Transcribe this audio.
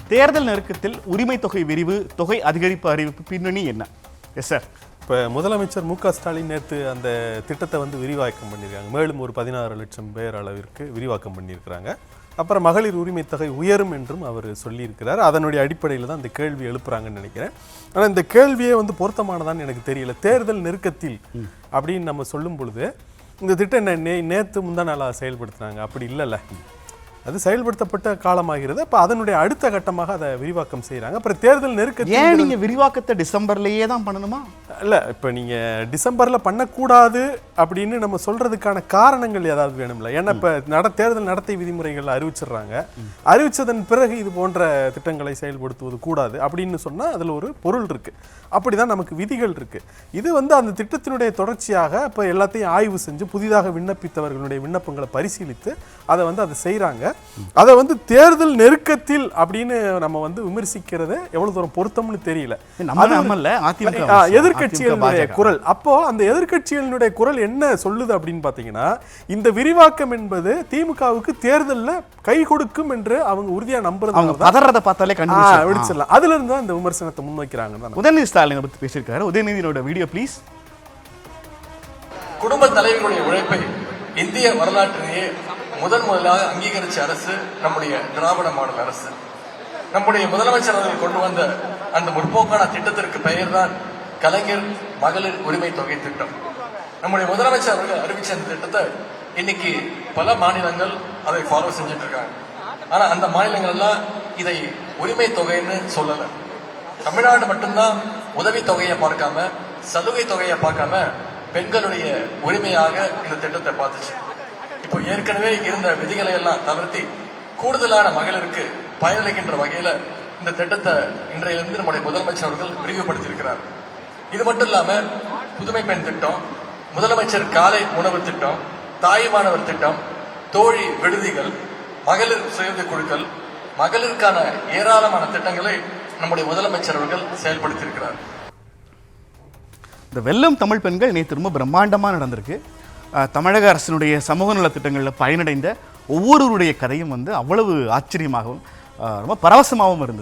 தேர்தல் நெருக்கத்தில் உரிமை தொகை விரிவு, தொகை அதிகரிப்பு அறிவிப்பு பின்னணி என்ன? Yes sir. இப்போ முதலமைச்சர் மு க ஸ்டாலின் நேற்று அந்த திட்டத்தை விரிவாக்கம் பண்ணியிருக்காங்க. மேலும் ஒரு 16 லட்சம் பேர் அளவிற்கு விரிவாக்கம் பண்ணியிருக்கிறாங்க. அப்புறம் மகளிர் உரிமை தொகை உயரும் என்றும் அவர் சொல்லியிருக்கிறார். அதனுடைய அடிப்படையில் தான் இந்த கேள்வி எழுப்புறாங்கன்னு நினைக்கிறேன். ஆனால் இந்த கேள்வியே பொருத்தமானதான்னு எனக்கு தெரியல. தேர்தல் நெருக்கத்தில் அப்படின்னு நம்ம சொல்லும் பொழுது இந்த திட்டம் நேற்று முந்தா நாளாக செயல்படுத்தினாங்க, அப்படி இல்லைல்ல. அது செயல்படுத்தப்பட்ட காலமாகிறது. அப்போ அதனுடைய அடுத்த கட்டமாக அதை விரிவாக்கம் செய்கிறாங்க. அப்புறம் தேர்தல் நெருக்கடி. ஏன் நீங்கள் விரிவாக்கத்தை டிசம்பர்லேயே தான் பண்ணணுமா? இல்லை, இப்போ நீங்கள் டிசம்பரில் பண்ணக்கூடாது அப்படின்னு நம்ம சொல்கிறதுக்கான காரணங்கள் ஏதாவது வேணும்ல. ஏன்னா இப்போ தேர்தல் நடத்தை விதிமுறைகள் அறிவிச்சிடுறாங்க. அறிவித்ததன் பிறகு இது போன்ற திட்டங்களை செயல்படுத்துவது கூடாது அப்படின்னு சொன்னால் அதில் ஒரு பொருள் இருக்குது. அப்படி தான் நமக்கு விதிகள் இருக்குது. இது அந்த திட்டத்தினுடைய தொடர்ச்சியாக இப்போ எல்லாத்தையும் ஆய்வு செஞ்சு புதிதாக விண்ணப்பித்தவர்களுடைய விண்ணப்பங்களை பரிசீலித்து அதை செய்கிறாங்க. அதை தேர்தல் நெருக்கத்தில் அப்படின்னு நம்ம விமர்சிக்கிறது எவ்வளவு தூரம் பொருத்தம்னு தெரியல. எதிர்கட்சிகளுடைய குரல், அப்போ அந்த எதிர்கட்சிகளுடைய குரல் என்ன சொல்லுது அப்படின்னு பாத்தீங்கன்னா, இந்த விரிவாக்கம் என்பது திமுகவுக்கு தேர்தலில் கை கொடுக்கும் என்று அவங்க உறுதியா நம்புறது. அதுல இருந்து தான் இந்த விமர்சனத்தை முன்வைக்கிறாங்க. உதயநிதி ஸ்டாலின் பத்தி பேசியிருக்காரு. உதயநிதியோட வீடியோ ப்ளீஸ். குடும்ப தலைவர்களுடைய உழைப்பை இந்திய வரலாற்றிலேயே முதலாக அங்கீகரிச்ச அரசு நம்முடைய திராவிட மாடல் அரசு. நம்முடைய முதலமைச்சர் அவர்கள் கொண்டு வந்த அந்த முற்போக்கான திட்டத்திற்கு பெயர் தான் கலைஞர் மகளிர் உரிமை தொகை திட்டம். நம்முடைய முதலமைச்சர் அவர்கள் அறிவிச்ச அந்த திட்டத்தை இன்னைக்கு பல மாநிலங்கள் அதை ஃபாலோ செஞ்சுட்டு இருக்காங்க. ஆனா அந்த மாநிலங்கள் எல்லாம் இதை உரிமை தொகைன்னு சொல்லல. தமிழ்நாடு மட்டும்தான் உதவி தொகையை பார்க்காம, சலுகை தொகையை பார்க்காம பெண்களுடைய உரிமையாக இந்த திட்டத்தை பார்த்துச்சு. இப்போ ஏற்கனவே இருந்த விதிகளை எல்லாம் தவிர்த்து கூடுதலான மகளிருக்கு பயனளிக்கின்ற வகையில இந்த திட்டத்தை இன்றையிலிருந்து நம்முடைய முதலமைச்சர் அவர்கள் விரிவுபடுத்தியிருக்கிறார். இது மட்டும் இல்லாம புதுமை பெண் திட்டம், முதலமைச்சர் காலை உணவு திட்டம், தாய்மானவர் திட்டம், தோழி விடுதிகள், மகளிர் சுய குழுக்கள், மகளிருக்கான ஏராளமான திட்டங்களை நம்முடைய முதலமைச்சர் அவர்கள் செயல்படுத்தியிருக்கிறார். இந்த வெல்லம் தமிழ் பெண்கள் நேற்று ரொம்ப பிரம்மாண்டமாக நடந்திருக்கு. தமிழக அரசினுடைய சமூக நலத்திட்டங்களில் பயனடைந்த ஒவ்வொருவருடைய கதையும் அவ்வளவு ஆச்சரியமாகவும் ரொம்ப பரவசமாகவும் இருந்தது.